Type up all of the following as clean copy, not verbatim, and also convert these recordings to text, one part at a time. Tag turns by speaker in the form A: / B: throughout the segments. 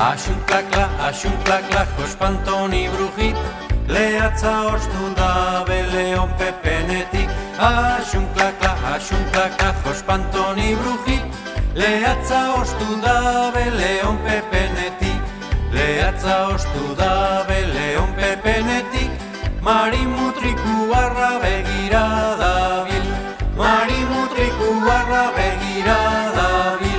A: Axunklakla, jospantoni brujit, lehatza ostu dabe leon pepenetik. Axunklakla, jospantoni brujit, lehatza ostu dabe leon pepenetik. Lehatza ostu dabe leon pepenetik, marimutriku barra begira dabil, marimutriku barra begira dabil.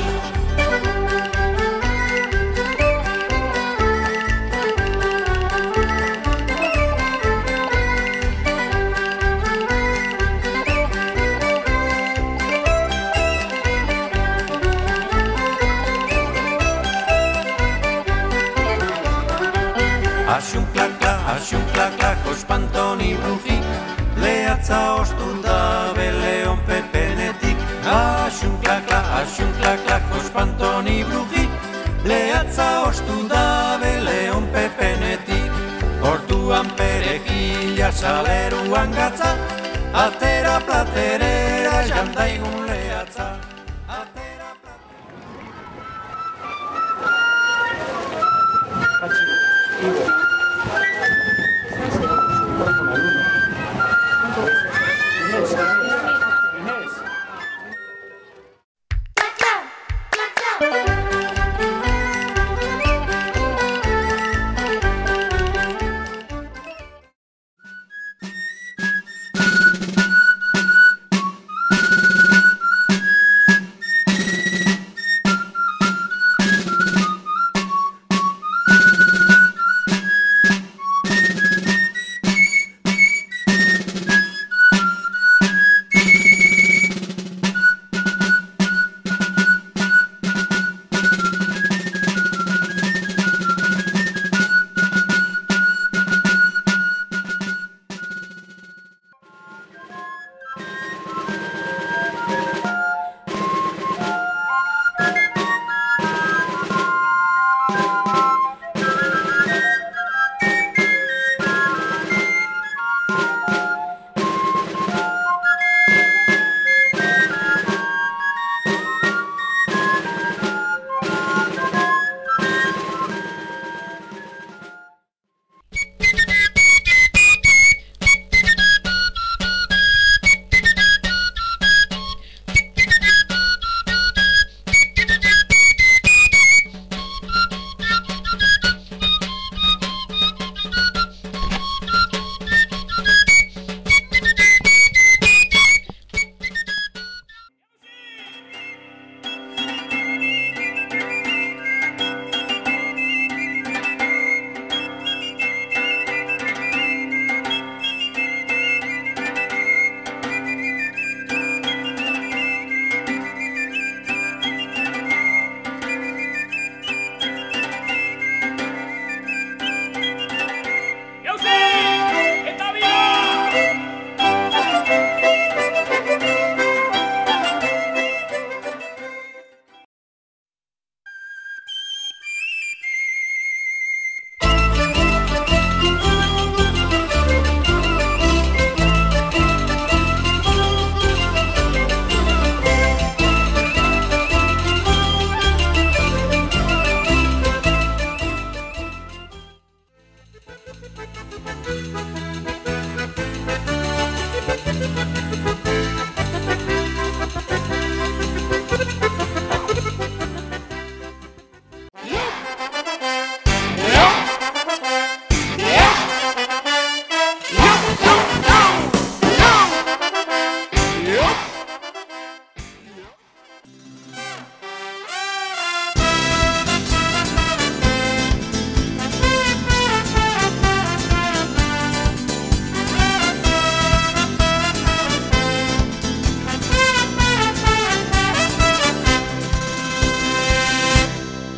A: Axunklakla, jospantoni brujit, lehatza ostu dabe leon pepenetik. Axunklakla, jospantoni brujit, lehatza ostu dabe leon pepenetik. Hortuan perejila, saleruan gatza, atera platerera, jandaigun lehatza.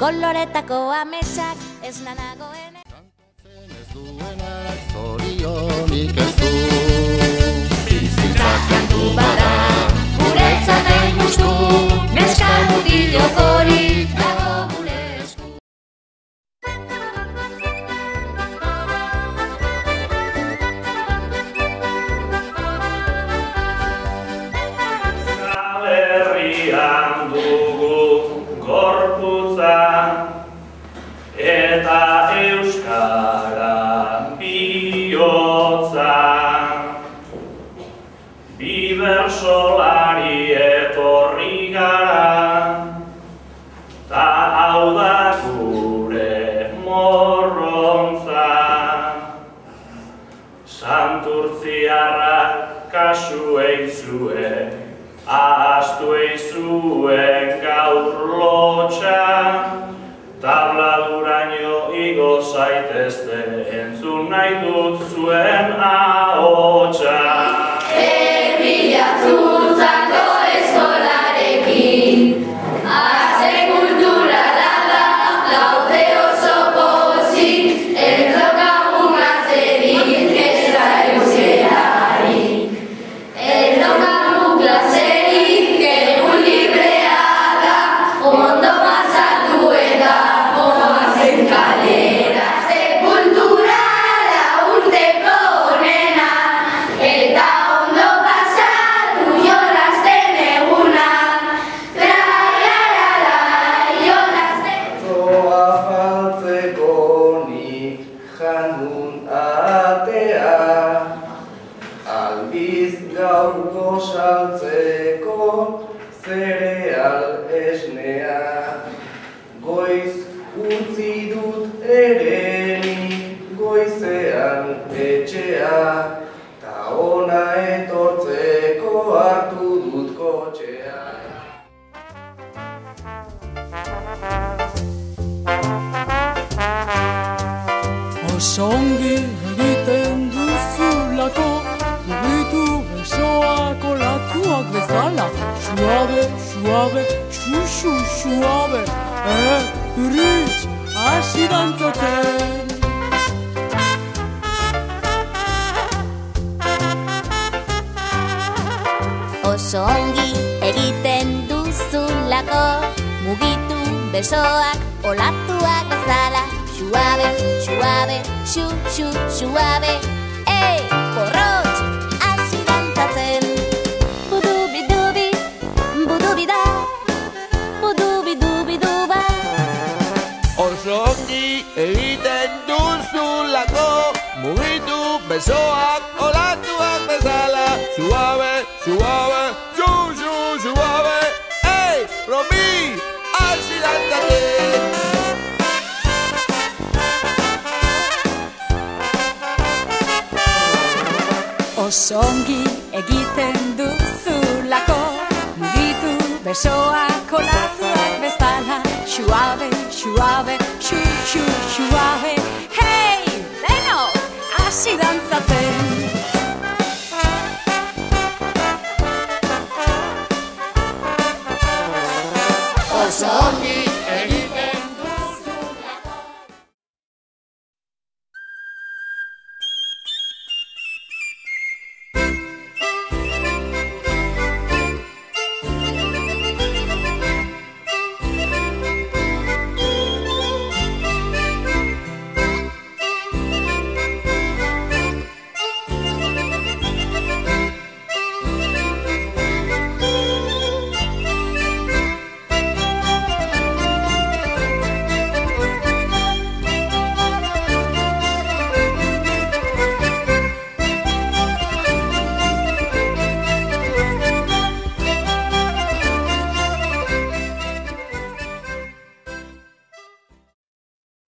B: Koloretako ametsak ez nanagoen
C: Ez duenak zorionik ez du Bizitzak kantu bada Guretzat hain justu Neska mutilok hori dago gure esku
D: Herrian dugu gorputza solari etorri gara, ta hau da gure morrontza. Santurtziarrak kasu eitzue, ahaztu eizuen gaur lotxa, tabladuraino igo zaitezte, entzun nahi dut zuen ahotsa.
C: Bilatzuzako eskolarekin, arte kulturala da, daude oso pozik, ez daukagun atzerik, ez da euskerarik. Ez daukagun klaserik, egun librea da, ondo pasatu eta goazen kalera. Arte kulturala urteko onena, eta ondo pasatu jolasten eguna. Traiarara jolasten.
E: Zoa faltzeko nik jandun atea, aldiz gaurko saltzeko zereal esnea. Goiz utzi dut ere nik goizean etxea, ta ona etortzeko hartu dut kotxea.
F: Oso ongi egiten duzulako, mugitu besoak olatuak bezala. Suabe, suabe, xuxu, suabe, irits, hasi dantzatzen.
B: Oso ongi egiten duzulako, mugitu besoak olatuak bezala. Suabe, suabe, xu, xu, suabe, porrotx, hasi dantzatzen. Budubi-dubi, budubi-da, budubi-dubi-duba.
G: Oso ongi egiten duzulako, mugitu besoak olatuak bezala. Suabe, suabe, xu, xu, suabe, Romi, hasi dantzatzen.
F: Oso ongi egiten duzulako, mugitu besoak olatuak bezala. Suabe, suabe, xu, xu, suabe, denok, hasi dantzatzen.
C: Oso ongi